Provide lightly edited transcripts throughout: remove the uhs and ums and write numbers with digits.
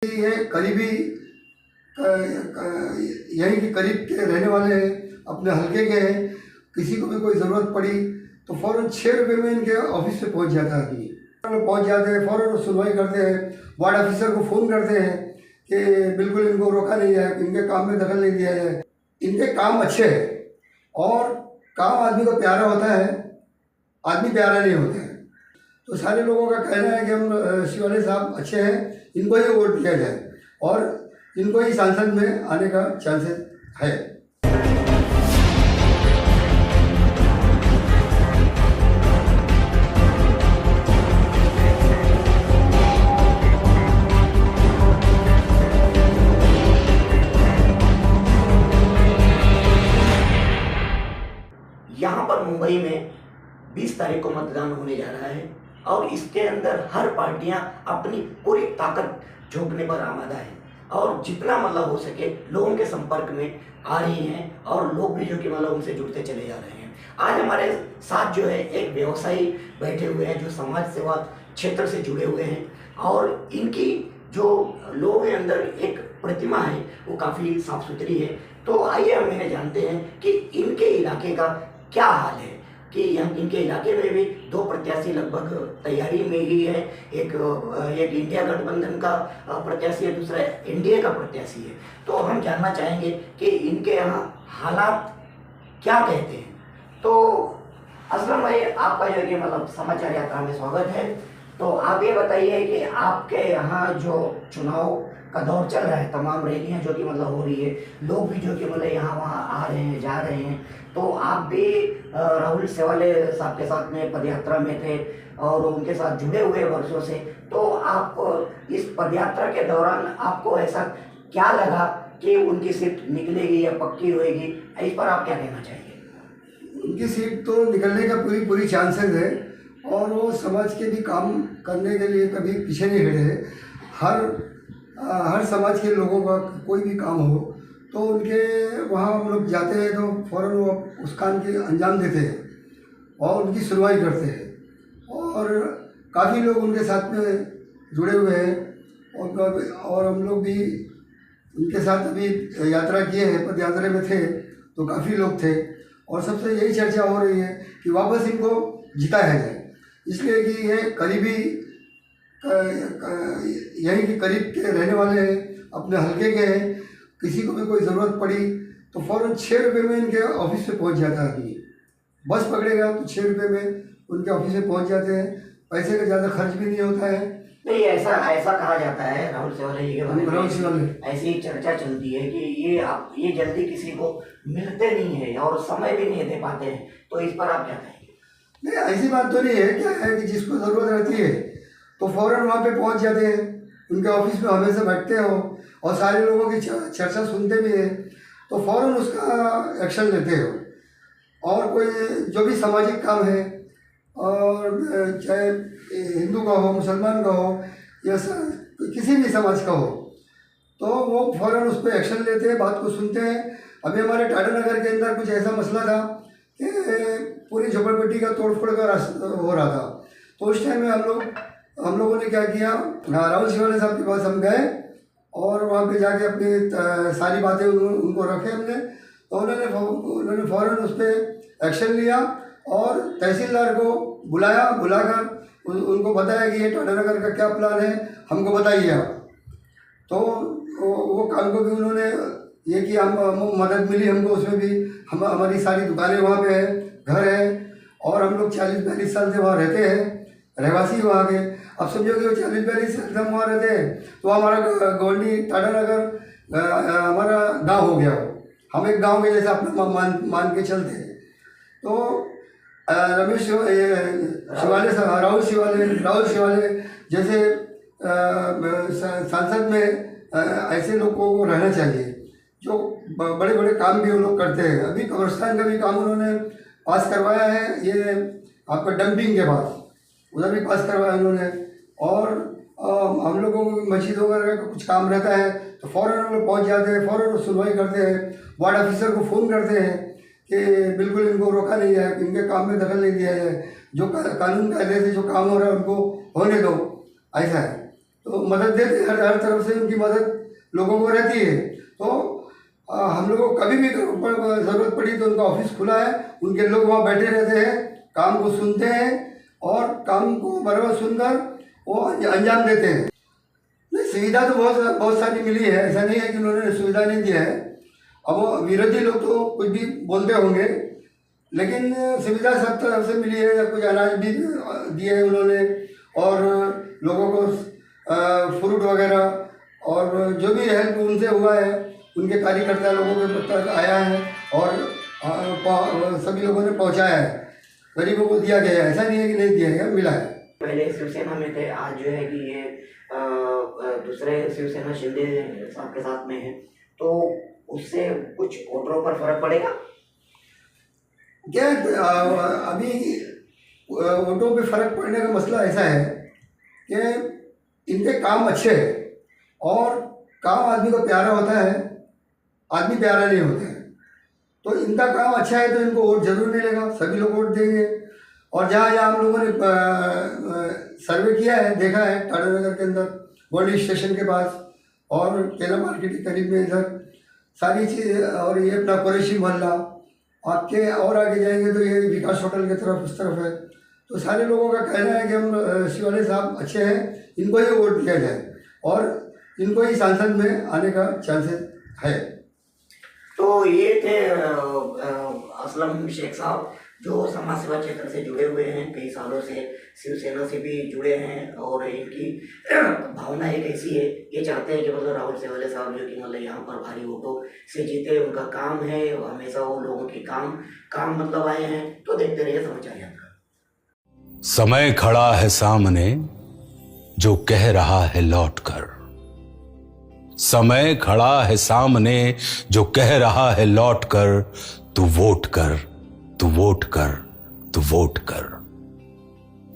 ये करीबी यहीं के करीब के रहने वाले हैं, अपने हलके के हैं। किसी को भी कोई ज़रूरत पड़ी तो फ़ौरन 6 रुपये में इनके ऑफिस पे पहुंच जाता है आदमी। पहुंच जाते हैं, फ़ौरन सुनवाई करते हैं, वार्ड ऑफिसर को फ़ोन करते हैं कि बिल्कुल इनको रोका नहीं है, इनके काम में दखल नहीं दिया है। इनके काम अच्छे हैं और काम आदमी को प्यारा होता है, आदमी प्यारा नहीं होता है। तो सारे लोगों का कहना है कि हम शिवाले साहब अच्छे हैं, इनको ही वोट दिया जाए और इनको ही सांसद में आने का चांसेस है। यहाँ पर मुंबई में 20 तारीख को मतदान होने जा रहा है और इसके अंदर हर पार्टियां अपनी पूरी ताकत झोंकने पर आमादा है और जितना मतलब हो सके लोगों के संपर्क में आ रही हैं और लोग भी जो कि मतलब उनसे जुड़ते चले जा रहे हैं। आज हमारे साथ जो है एक व्यवसायी बैठे हुए हैं जो समाज सेवा क्षेत्र से जुड़े हुए हैं और इनकी जो लोगों के अंदर एक प्रतिमा है वो काफ़ी साफ सुथरी है। तो आइए हम इन्हें जानते हैं कि इनके इलाके का क्या हाल है, कि यहाँ इनके इलाके में भी 2 प्रत्याशी लगभग तैयारी में ही है। एक इंडिया गठबंधन का प्रत्याशी है, दूसरा एनडीए का प्रत्याशी है। तो हम जानना चाहेंगे कि इनके यहाँ हालात क्या कहते हैं। तो असलम भाई, आपका जो कि मतलब समाचार यात्रा में स्वागत है। तो आप ये बताइए कि आपके यहाँ जो चुनाव का दौर चल रहा है, तमाम रैलियाँ जो कि मतलब हो रही है, लोग भी जो कि मतलब यहाँ वहाँ आ रहे हैं, जा रहे हैं, तो आप भी राहुल शेवाले साहब के साथ में पदयात्रा में थे और उनके साथ जुड़े हुए वर्षों से। तो आप इस पदयात्रा के दौरान आपको ऐसा क्या लगा कि उनकी सीट निकलेगी या पक्की होएगी, इस पर आप क्या कहना चाहेंगे? उनकी सीट तो निकलने का पूरी चांसेस है और वो समाज के भी काम करने के लिए कभी पीछे नहीं हटे। हर समाज के लोगों का कोई भी काम हो तो उनके वहाँ हम लोग जाते हैं तो फ़ौरन वो उस काम के अंजाम देते हैं और उनकी सुनवाई करते हैं और काफ़ी लोग उनके साथ में जुड़े हुए हैं और हम लोग भी उनके साथ अभी यात्रा किए हैं, पद यात्रा में थे तो काफ़ी लोग थे और सबसे यही चर्चा हो रही है कि वापस इनको जिताया जाए, इसलिए कि ये करीबी यहीं के करीब के रहने वाले हैं, अपने हलके के हैं। किसी को भी कोई ज़रूरत पड़ी तो फ़ौरन 6 रुपये में इनके ऑफिस पे पहुंच जाता है आदमी। बस पकड़ेगा तो 6 रुपये में उनके ऑफिस में पहुंच जाते हैं, पैसे का ज़्यादा खर्च भी नहीं होता है। नहीं, ऐसा कहा जाता है राहुल शेवाले जी के बारे में, राहुल शेवाले ऐसी चर्चा चलती है कि ये जल्दी किसी को मिलते नहीं है और समय भी नहीं दे पाते हैं, तो इस पर आप क्या कहेंगे? नहीं, ऐसी बात तो नहीं है। क्या है कि जिसको ज़रूरत रहती है तो फ़ौरन वहाँ पे पहुँच जाते हैं, उनके ऑफिस में हमेशा बैठते हो और सारे लोगों की चर्चा सुनते भी हैं तो फ़ौरन उसका एक्शन लेते हो। और कोई जो भी सामाजिक काम है और चाहे हिंदू का हो, मुसलमान का हो या किसी भी समाज का हो तो वो फ़ौरन उस पर एक्शन लेते हैं, बात को सुनते हैं। अभी हमारे टाटा नगर के अंदर कुछ ऐसा मसला था कि पूरी झोपड़पट्टी का तोड़फोड़ का हो रहा था, तो उस टाइम में हम लोगों ने क्या किया, राहुल शेवाले साहब के पास हम गए और वहाँ पे जाके अपनी सारी बातें उनको रखे हमने, तो उन्होंने फ़ौरन उस पर एक्शन लिया और तहसीलदार को बुलाकर उनको बताया कि ये टाटा नगर का क्या प्लान है, हमको बताइए आप। तो वो काम को भी उन्होंने ये कि हम मदद मिली हमको, उसमें भी हमारी सारी दुकानें वहाँ पे है, घर है और हम लोग 40-42 साल से वहाँ रहते हैं, रहवासी वहाँ के। अब समझो कि वो 40-42 साल से हम वहाँ रहते हैं तो हमारा गवर्नी टाटा नगर हमारा गांव हो गया, हम एक गांव के जैसा अपना मान के चलते हैं। तो राहुल शेवाले जैसे सांसद में ऐसे लोगों को रहना चाहिए जो बड़े बड़े काम भी वो लोग करते हैं। अभी कब्रिस्तान का भी काम उन्होंने पास करवाया है, ये आपका डंपिंग के पास उधर भी पास करवाया उन्होंने। और हम लोगों को मस्जिद वगैरह का कुछ काम रहता है तो फ़ौरन हम लोग पहुँच जाते हैं, फ़ौरन सुनवाई करते हैं, वार्ड ऑफिसर को फ़ोन करते हैं कि बिल्कुल इनको रोका नहीं है, इनके काम में दखल नहीं दिया है, जो कानून कायदे से जो काम हो रहा है उनको होने दो, ऐसा है। तो मदद देते हैं, हर तरफ से उनकी मदद लोगों को रहती है। तो हम लोगों को कभी भी ज़रूरत पड़ी तो उनका ऑफिस खुला है, उनके लोग वहाँ बैठे रहते हैं, काम को सुनते हैं और काम को बराबर सुनकर वो अंजाम देते हैं। नहीं, सुविधा तो बहुत सारी मिली है, ऐसा नहीं है कि उन्होंने सुविधा नहीं दिया है। अब वो विरोधी लोग तो कुछ भी बोलते होंगे, लेकिन सुविधा सब तरफ से मिली है। कुछ अनाज भी दिए हैं उन्होंने और लोगों को फ्रूट वगैरह और जो भी हेल्प उनसे हुआ है उनके कार्यकर्ता लोगों के तक आया है और सभी लोगों ने पहुंचाया है, गरीबों को दिया गया है। ऐसा नहीं है कि नहीं दिया गया, मिला है। पहले शिवसेना में थे, आज जो है कि ये दूसरे शिवसेना शिंदे साहब के साथ में है, तो उससे कुछ वोटरों पर फर्क पड़ेगा क्या? अभी वोटों पे फर्क पड़ने का मसला ऐसा है कि इनके काम अच्छे हैं और काम आदमी को प्यारा होता है, आदमी प्यारा नहीं होता है। तो इनका काम अच्छा है तो इनको वोट जरूर मिलेगा, सभी लोग वोट देंगे। और जहाँ जहाँ हम लोगों ने सर्वे किया है, देखा है, टाटा नगर के अंदर गोल्डी स्टेशन के पास और केला मार्केट के करीब में इधर सारी चीज़, और ये अपना कुरैशी मोहल्ला, आपके और आगे जाएंगे तो ये विकास होटल की तरफ उस तरफ है। तो सारे लोगों का कहना है कि हम शिवाले साहब अच्छे हैं, इनको ही वोट दिया जाए और इनको ही सांसद में आने का चांसेस है। तो ये थे असलम शेख साहब, जो समाज सेवा क्षेत्र से जुड़े हुए हैं, कई सालों से शिवसेना से भी जुड़े हैं और इनकी भावना एक ऐसी है, ये चाहते हैं कि मतलब राहुल सेवाले साहब जो कि मतलब यहाँ पर भारी वोटों से जीते, उनका काम है हमेशा वो लोगों के काम मतलब आए हैं। तो देखते रहिए समाचार यात्रा। समय खड़ा है सामने जो कह रहा है लौट कर, समय खड़ा है सामने जो कह रहा है लौट कर, तू वोट कर, तू वोट कर, तू वोट कर।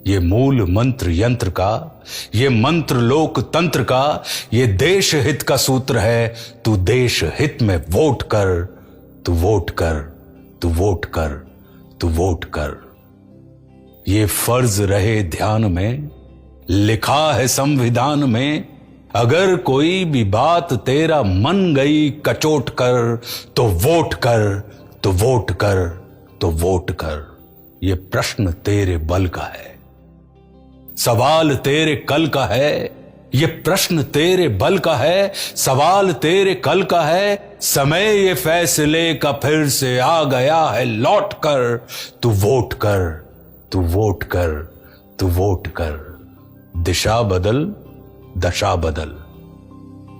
ये मूल मंत्र यंत्र का, ये मंत्र लोकतंत्र का, ये देश हित का सूत्र है। तू देश हित में वोट कर, तू वोट कर, तू वोट कर, तू वोट कर। ये फर्ज रहे ध्यान में, लिखा है संविधान में, अगर कोई भी बात तेरा मन गई कचोट कर, तो वोट कर, तो वोट कर, तो वोट कर। ये प्रश्न तेरे बल का है, सवाल तेरे कल का है। ये प्रश्न तेरे बल का है, सवाल तेरे कल का है। समय ये फैसले का फिर से आ गया है लौट कर, तू वोट कर, तू वोट कर, तू वोट कर। दिशा बदल, दशा बदल,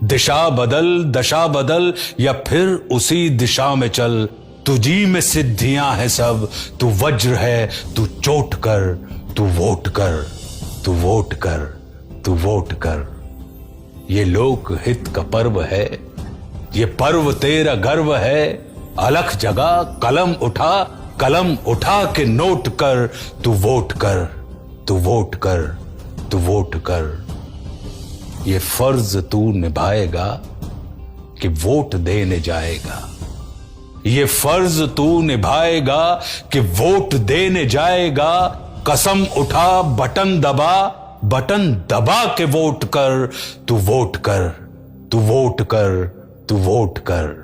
दिशा बदल, दशा बदल, या फिर उसी दिशा में चल। तुझी में सिद्धियां हैं सब, तू वज्र है, तू चोट कर, तू वोट कर, तू वोट कर, तू वोट कर। ये लोक हित का पर्व है, ये पर्व तेरा गर्व है। अलख जगह कलम उठा, कलम उठा के नोट कर, तू वोट कर, तू वोट कर, तू वोट कर। ये फर्ज तू निभाएगा कि वोट देने जाएगा, ये फर्ज तू निभाएगा कि वोट देने जाएगा। कसम उठा, बटन दबा, बटन दबा के वोट कर, तू वोट कर, तू वोट कर, तू वोट कर।